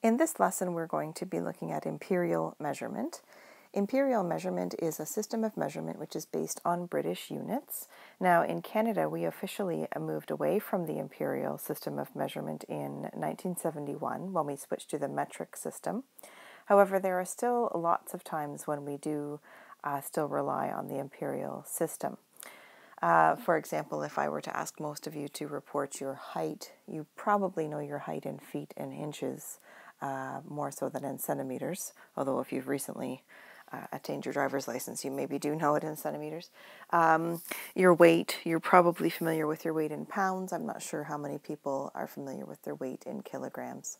In this lesson, we're going to be looking at imperial measurement. Imperial measurement is a system of measurement which is based on British units. Now, in Canada, we officially moved away from the imperial system of measurement in 1971 when we switched to the metric system. However, there are still lots of times when we do still rely on the imperial system. For example, if I were to ask most of you to report your height, you probably know your height in feet and inches, more so than in centimeters, although if you've recently attained your driver's license, you maybe do know it in centimeters. Your weight, you're probably familiar with your weight in pounds. I'm not sure how many people are familiar with their weight in kilograms.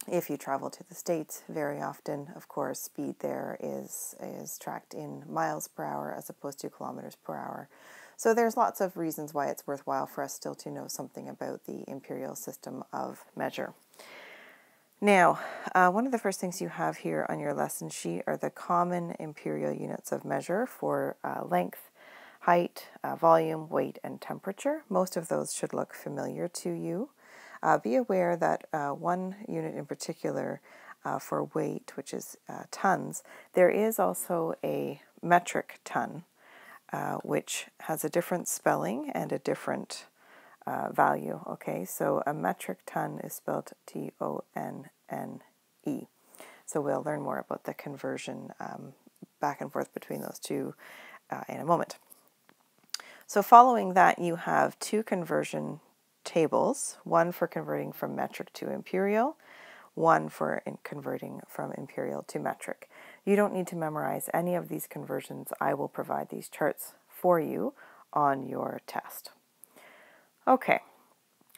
If you travel to the States, very often, of course, speed there is tracked in miles per hour as opposed to kilometers per hour. So there's lots of reasons why it's worthwhile for us still to know something about the imperial system of measure. Now, one of the first things you have here on your lesson sheet are the common imperial units of measure for length, height, volume, weight, and temperature. Most of those should look familiar to you. Be aware that one unit in particular for weight, which is tons, there is also a metric ton, which has a different spelling and a different value. Okay, so a metric ton is spelled T-O-N-N-E. So we'll learn more about the conversion back and forth between those two in a moment. So following that, you have two conversion tables, one for converting from metric to imperial, one for converting from imperial to metric. You don't need to memorize any of these conversions. I will provide these charts for you on your test. Okay,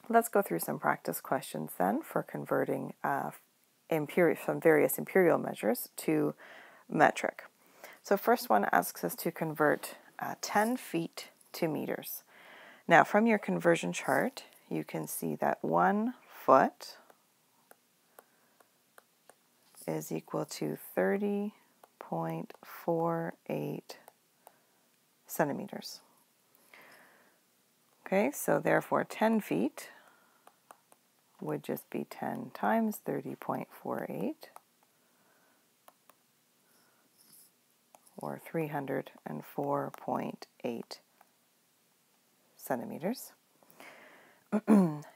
let's go through some practice questions then for converting from various imperial measures to metric. So first one asks us to convert 10 feet to meters. Now from your conversion chart, you can see that 1 foot is equal to 30.48 centimeters. Okay, so therefore 10 feet would just be 10 times 30.48, or 304.8 centimeters.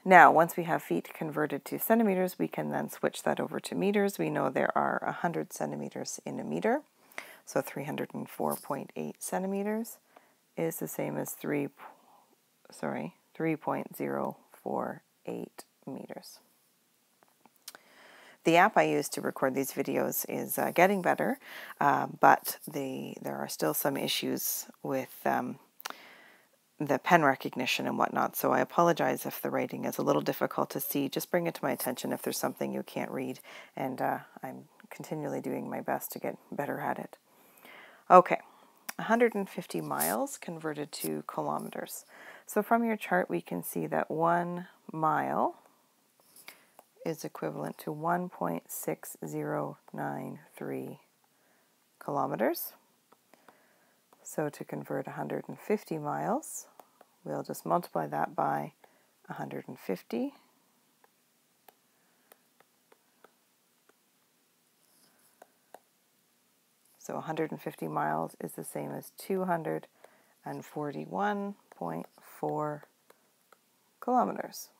Now, once we have feet converted to centimeters, we can then switch that over to meters. We know there are 100 centimeters in a meter, so 304.8 centimeters is the same as 3.048 meters. The app I use to record these videos is getting better, but there are still some issues with the pen recognition and whatnot, so I apologize if the writing is a little difficult to see. Just bring it to my attention if there's something you can't read, and I'm continually doing my best to get better at it. Okay, 150 miles converted to kilometers. So from your chart we can see that 1 mile is equivalent to 1.6093 kilometers. So to convert 150 miles, we'll just multiply that by 150. So 150 miles is the same as 241.4 kilometers.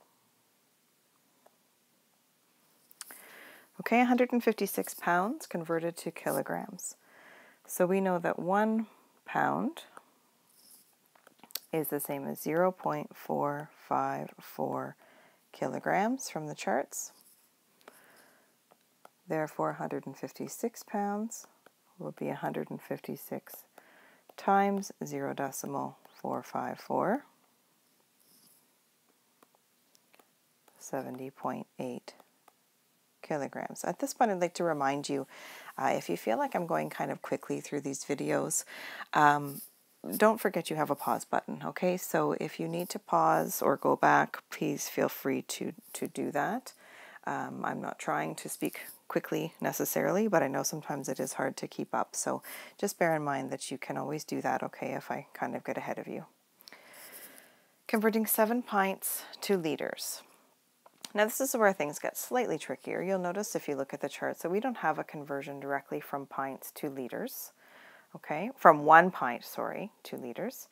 Okay, 156 pounds converted to kilograms. So we know that 1 pound is the same as 0.454 kilograms from the charts. Therefore, 156 pounds will be 156 times 0.454, 70.8 kilograms. At this point, I'd like to remind you, if you feel like I'm going kind of quickly through these videos, don't forget you have a pause button, okay? So if you need to pause or go back, please feel free to do that. I'm not trying to speak quickly necessarily, but I know sometimes it is hard to keep up, so just bear in mind that you can always do that, okay, if I kind of get ahead of you. Converting 7 pints to liters. Now this is where things get slightly trickier. You'll notice if you look at the chart, so we don't have a conversion directly from pints to liters, okay? From 1 pint, sorry, to liters.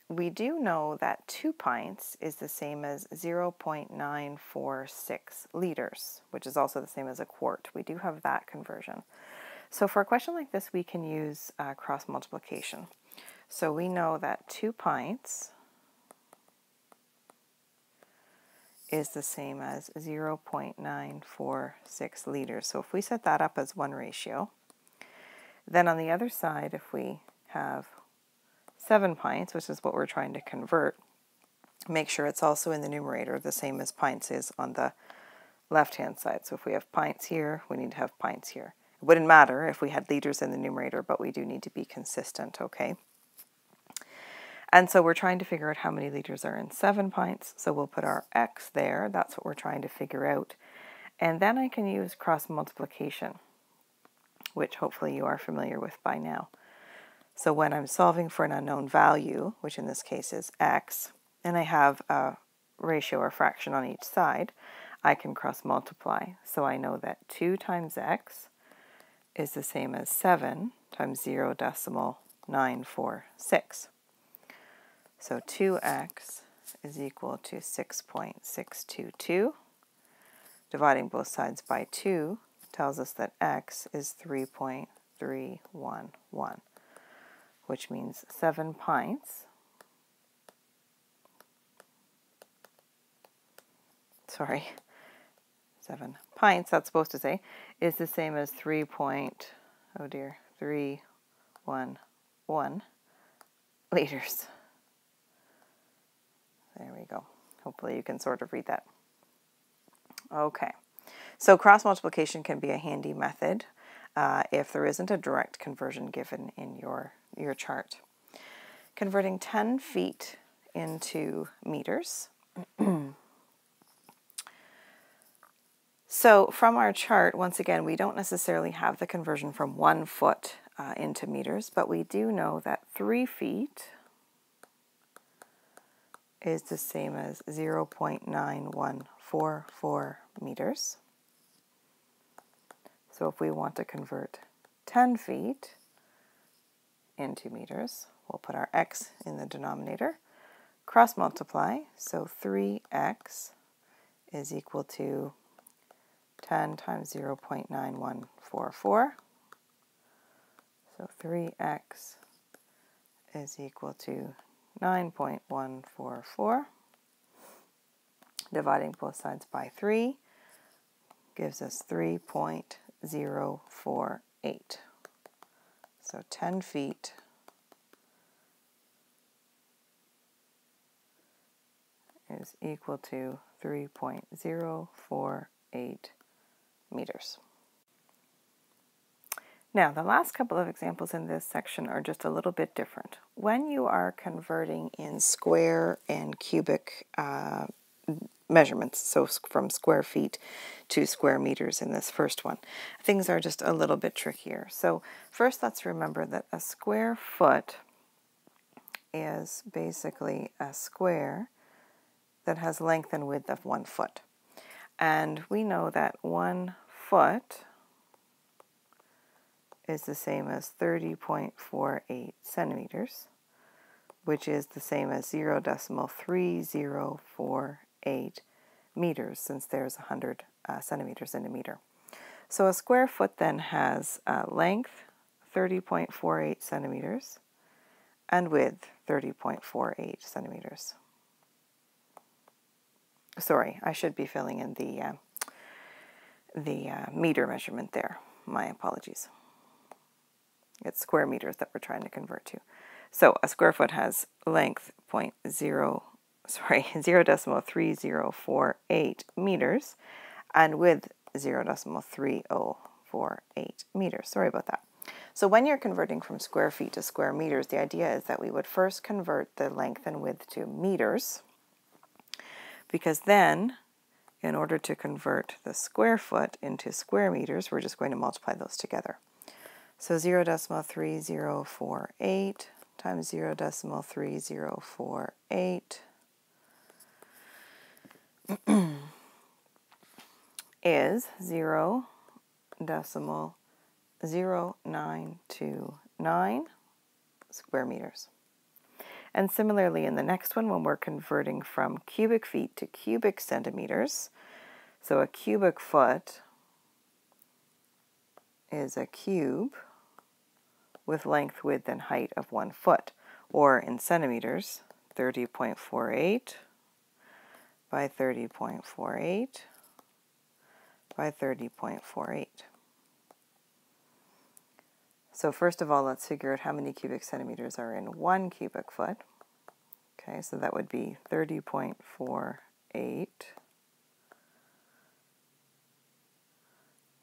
We do know that 2 pints is the same as 0.946 liters, which is also the same as a quart. We do have that conversion. So for a question like this, we can use cross multiplication. So we know that 2 pints is the same as 0.946 liters. So if we set that up as 1 ratio, then on the other side, if we have 7 pints, which is what we're trying to convert, make sure it's also in the numerator, the same as pints is on the left-hand side. So if we have pints here, we need to have pints here. It wouldn't matter if we had liters in the numerator, but we do need to be consistent, okay? And so we're trying to figure out how many liters are in 7 pints. So we'll put our x there. That's what we're trying to figure out. And then I can use cross multiplication, which hopefully you are familiar with by now. So when I'm solving for an unknown value, which in this case is x, and I have a ratio or fraction on each side, I can cross multiply. So I know that 2 times x is the same as 7 times 0.946. So 2x is equal to 6.622. Dividing both sides by 2 tells us that x is 3.311, which means 7 pints, 7 pints, that's supposed to say, is the same as 3.311 liters. There we go. Hopefully you can sort of read that. Okay, so cross multiplication can be a handy method if there isn't a direct conversion given in your chart. Converting 10 feet into meters. So from our chart, once again, we don't necessarily have the conversion from 1 foot into meters, but we do know that 3 feet is the same as 0.9144 meters. So if we want to convert 10 feet into meters, we'll put our x in the denominator, cross multiply, so 3x is equal to 10 times 0.9144. So 3x is equal to 9.144. Dividing both sides by 3 gives us 3.048. So 10 feet is equal to 3.048 meters. Now, the last couple of examples in this section are just a little bit different. When you are converting in square and cubic measurements, so from square feet to square meters in this first one, things are just a little bit trickier. So first, let's remember that a square foot is basically a square that has length and width of 1 foot. And we know that 1 foot is the same as 30.48 centimeters, which is the same as 0.3048 meters, since there's 100 centimeters in a meter. So a square foot then has length 30.48 centimeters and width 30.48 centimeters. Sorry, I should be filling in the meter measurement there. My apologies. It's square meters that we're trying to convert to. So a square foot has length 0.3048 meters and width 0.3048 meters. Sorry about that. So when you're converting from square feet to square meters, the idea is that we would first convert the length and width to meters, because then, in order to convert the square foot into square meters, we're just going to multiply those together. So 0.3048 times 0.3048 is 0.0929 square meters. And similarly in the next one, when we're converting from cubic feet to cubic centimeters, so a cubic foot is a cube with length, width, and height of 1 foot, or in centimeters, 30.48 by 30.48 by 30.48. So first of all, let's figure out how many cubic centimeters are in 1 cubic foot. Okay, so that would be 30.48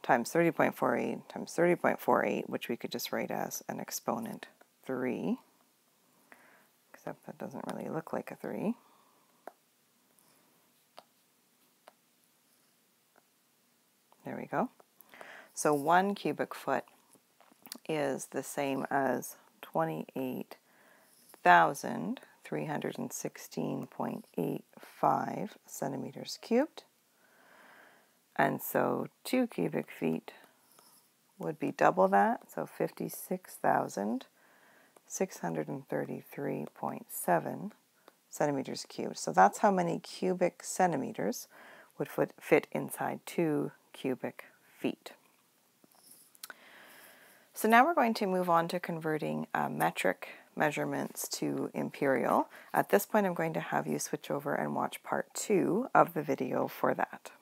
times 30.48 times 30.48, which we could just write as an exponent 3, except that doesn't really look like a 3. There we go. So 1 cubic foot is the same as 28,316.85 centimeters cubed. And so 2 cubic feet would be double that, so 56,633.7 centimeters cubed. So that's how many cubic centimeters would fit inside 2 cubic feet. So now we're going to move on to converting metric measurements to imperial. At this point, I'm going to have you switch over and watch part 2 of the video for that.